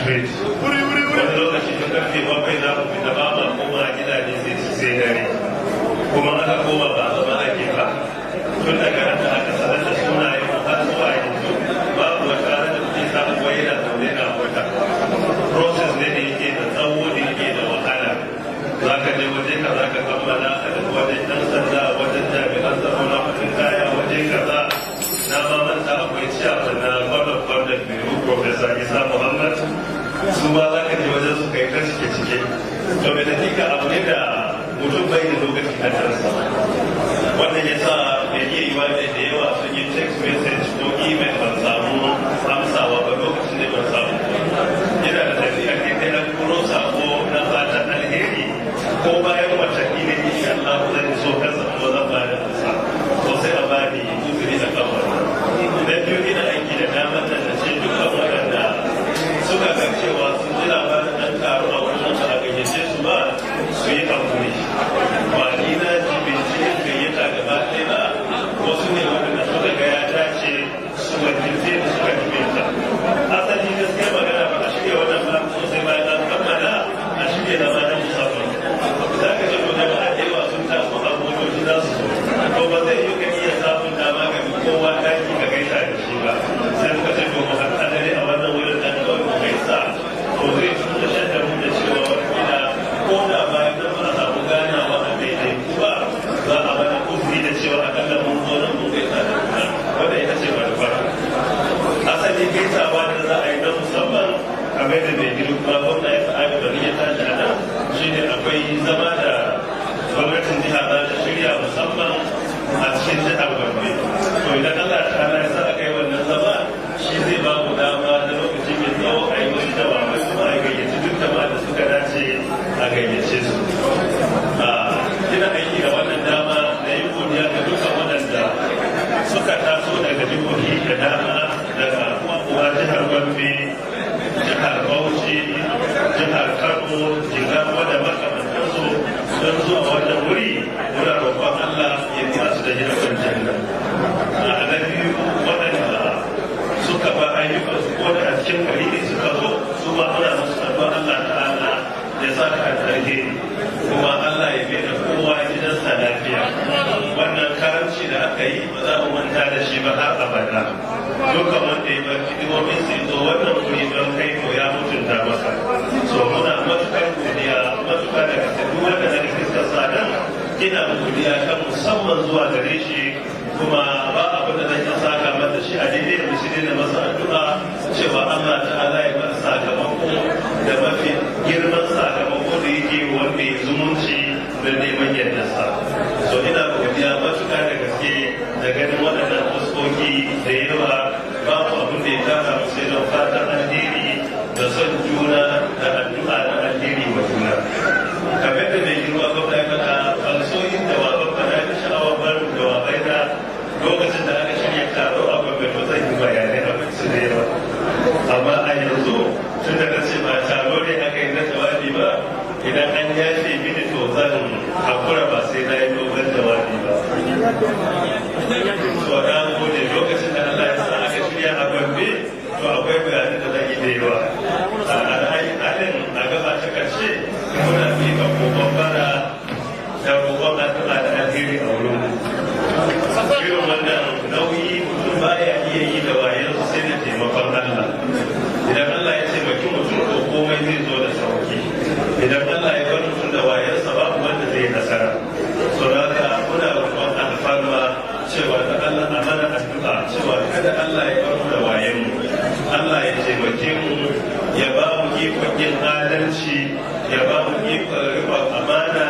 street wani lokaci tun karfe 7 za ku fita ba ma koma gidaje sai dare kuma aka koma ba zama ake ba tun daga nan da aka sanar da sunaye har zuwa yanzu babu wata ranar da kuke samun wai yana zaune na wata process ne da yake da tsawo da yake da wahala za ka je waje ka za ka kammala a da wajen ɗan sanda wajen jami'an tsaro na mutum kaya waje kaza na mamanta akwai ciyawa na gwamnan gwamnan biyu Professor Isa Muhammad su ba za ka je wajen su kai kan cike to mai dakika abu ne da mutum bai da lokaci na tarasa wannan ya sa mai iya yi wani da yawa sun yi text message ko email ban samu amsawa ba lokacin da ban samu yana da tafiya ke kai na kuro sako na fatan alheri ko bayan watanni ne insha Allah zan so kansa ko zan ba da amsa ko sai a bani uzuri da kawai na biyu ina aiki da damar da ce dukkan waɗanda suka ga cewa sun ji labarin ɗan taro a wannan ba a gayyace su ba su yi hankuri ba ni na ji binciken gayyata gaba ɗaya ba wasu ne waɗanda suka ga ya dace su wakilce da suka jibinta asali gaskiya magana ba a shirya wannan ba sosai bayan an kammala a shirya na ma na musamman za ka ce ko jama'a da yawa sun taso a motoci za su zo to ba zai yi ka iya samun dama ga kowa daki ka gaisa da shi ba sai muka ce ko mu haɗa dare a wannan wurin da kawai mu gaisa to zai tuna da mu da cewa wata ko da bayan nan ba a samu ganawa a daidai ba za a bada uzuri da cewa akalla mun zo nan mun gaisa da juna wanda ita ce manufa asali gaisawa da za a yi na musamman kamar da mai girma gwamna ya faɗa da ya tashi a nan shine akwai zama da gwamnatin jiha za ta shirya musamman a cikin jihar Gombe to idan Allah ta ala ya sa aka yi wannan zama shi zai ba mu dama da lokaci mai tsawo a yi wasu jawabai kuma a gayyaci duk jama'a da suka dace a gayyace su ina aiki da wannan dama da yi godiya ga dukkan waɗanda suka taso daga jihohi da dama daga uwa jihar Gombe jihar Bauchi jihar Kano Jigawa da makamantansu don zuwa wannan wuri muna roƙon Allah ya biya su da gidan janna na biyu waɗanda suka ba ayyukansu ko da a cikin gari ne suka zo su ma muna musu addu'a Allah ta'ala ya sa ka alheri kuma Allah ya biya da kowa gidansa lafiya wannan karanci da aka yi ba za mu manta da shi ba har abada dukkan wanda ya bar hidimomin sai zo wannan wuri don kai to ya mutunta masa so muna matukar godiya matuƙa da gaske duk wanda na da fiskar sa nan ina godiya ta musamman zuwa gare shi kuma ba abin da zan yi saka mata shi a daidai da shi ne masa addu'a cewa Allah ta'ala ya bar sakamako da mafi girman sakamako da yake wanda ya zumunci da neman yardarsa so ina godiya matuƙa da gaske da ganin waɗannan fuskoki da yawa babu abin da ya tara mu sai don fatan alheri da son juna da addu'a da alheri wa juna kamar da mai girma gwamna ya faɗa falsoyin da wa gwamna ya fi sha'awar barin da wa baina lokacin da aka shirya taro a gwamnati zan yi bayanai a su da yawa amma a yanzu tun da na ce ba taro ne aka yi na jawabi ba idan an yafe mini to zan hakura ba sai na yi dogon jawabi ba so na gode lokacin da Allah ya sa aka shirya a Gombe to akwai bayanai da zan yi da yawa a alhalin a gaba ta karshe muna miƙa kokon bara da roƙon addu'a da alheri a wurin irin wannan nauyi mutum baya iya yi da wayansu sai da taimakon Allah idan Allah ya taimaki mutum to komai zai zo da sauki idan Allah ya bar mutum da wayansa babu wanda zai nasara so haka muna roƙon alfarma cewa da Allah a mana addu'a cewa kada Allah ya bar mu da wayanmu Allah ya taimake mu ya ba mu ikon yin adalci ya ba mu ikon riƙon amana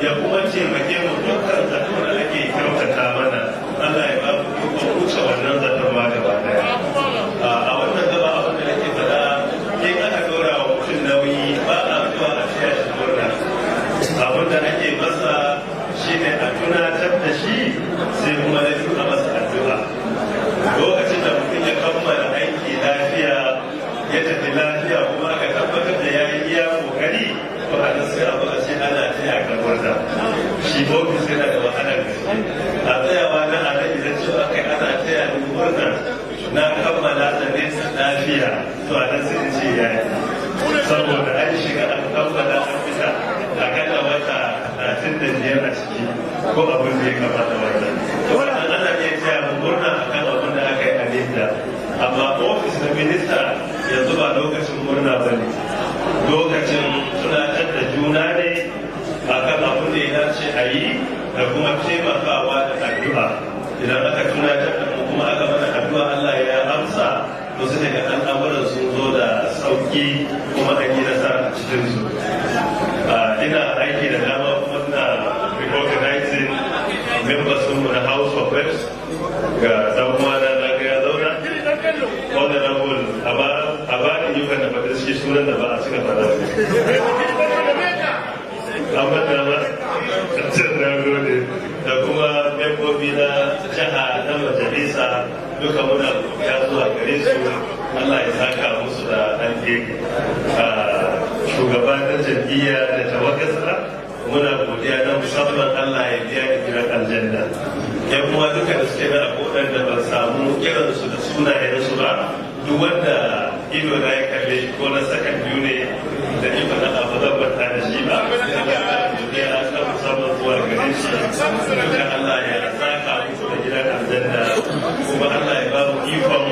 ya kuma taimake mu dukkan zato da ake kyautata mana Allah ya ba mu ikon wuce wannan zaton ma gaba daya a wannan gaba abin da nake faɗa in aka ɗora wa mutum nauyi ba a zuwa a taya shi murna abin da ake masa shine a tunatar da shi sai kuma na a masa addu'a lokacin da mutum ya kammala aiki lafiya ya tafi lafiya kuma aka tabbatar da ya yi iya kokari to a nan sai abu a ce ana taya ka murna shi ofis yana da wahalar gaske a tsayawa na a nan idan cewa kai ana taya ni murna na kammala da nesa lafiya to a nan sai ce ya yi kamata wannan wannan ana iya cewa mu murna akan abin da aka yi a Linda amma ofis na minista yanzu ba lokacin murna ba ne lokacin tunatar da juna ne akan abin da ya dace a yi da kuma taimakawa da addu'a idan aka tunatar da mu kuma aka mana addu'a Allah ya amsa to sai daga al'amuran sun zo da sauki kuma an yi nasara a cikin su ina aiki da dama kuma na recognizing members mu na House of Reps ga dan uwana na ga ya zauna honorable a ba ni yukan da fadar shi sunan da ba a cika fada amma da ba na gode da kuma membobi na jiha na majalisa duka muna ya zuwa gare su Allah ya saka musu da alheri shugaban jam'iyya da tawakkasa muna godiya na musamman Allah ya biya da gidan aljanna yan uwa duka da suke da abubuwan da ban samu kiransu da sunayensu ba duk wanda ido na ya kalle shi ko na sakan biyu ne da ni ba na abu zan banta da shi ba godiya na ta musamman zuwa gare shi duka Allah ya saka musu da gidan aljanna kuma Allah ya ba mu ikon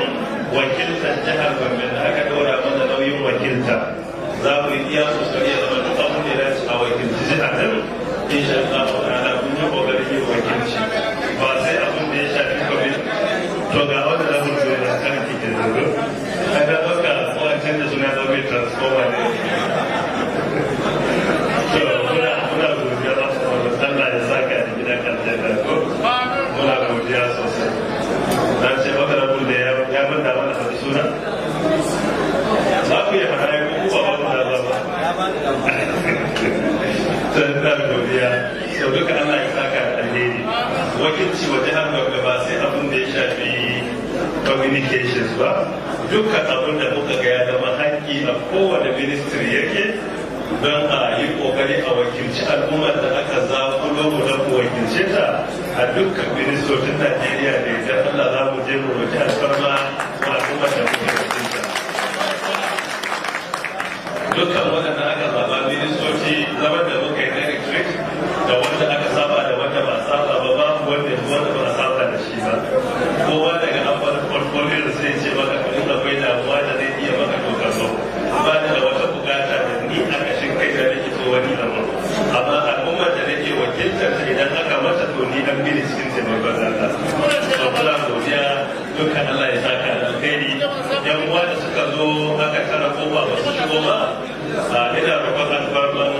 wakiltar jihar Gombe da aka daura mana nauyin wakilta za mu yi iya kokari da wani abu ne da a wakilci jihar nan insha Allah ta'ala mun yi kokari yin wakilci ba sai abin da ya shafi COVID to ga wanda za mu zo da kan kike zo ana baka wancan da suna da mai transformer ne to muna godiya da Allah ya saka da gidan aljanna ko muna godiya sosai dan ce wanda rabul da ya manta mana da suna za ku yi fara ko ba ba da ba sai godiya sau duka Allah ya saka da alheri wakilci wa jihar gaba sai abin da ya shafi communications ba dukkan abin da muka ga ya zama haƙƙi a kowane ministry yake don a yi ƙoƙari a wakilci al'ummar da aka zaƙulo mu don mu wakilce ta a dukkan ministocin Najeriya da idan Allah za mu je mu roƙi alfarma wa al'ummar da muke wakilta dukkan waɗanda aka zaɓa ministoci zaman da muka yi direct da wanda aka saba da wanda ba saba ba babu wanda ba a saba da shi ba kowa daga amfani portfolio da sai ce maka kudin akwai damuwa da zai iya maka dokar so ba da wata bukata da ni a kashin kai da nake so wani abu amma al'ummar da nake wakiltar ta idan aka mata to ni an bi cikin taimakon Allah to kula godiya dukkan Allah ya saka da alheri yan uwa da suka zo aka tara ko ba su shigo ba ina roƙon alfarman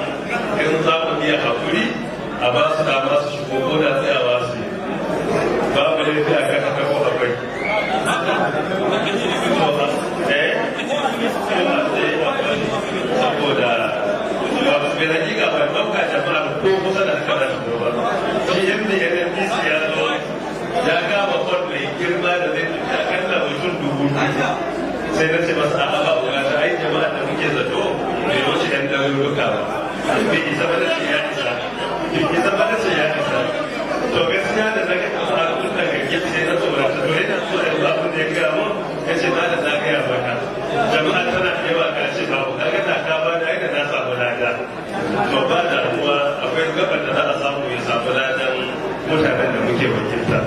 in za mu iya hakuri a ba su dama su shigo ko da tsayawa su babu laifi a kan haka ko akwai saboda mai hakika ban ɗauka jama'a ko kusa da haka da su ba shi yadda NNPC ya zo ya gama kwan mai girma da zai tafi akalla mutum 2000 sai na ce masa a ba bukata ai jama'a da muke zato bai wuce yan ɗaruruka ba bai isa ba da ce ya isa to gaskiya da na ga al'adun da ga gefe sai na tsorata to yana so da abin da ya gaya mu ya ce ma da na gaya maka jama'a tana yawa ka ce babu kaga da ka ba da aida na samu lada to ba da ruwa akwai gaban da za a samu ya samu ladan mutanen da muke wakilta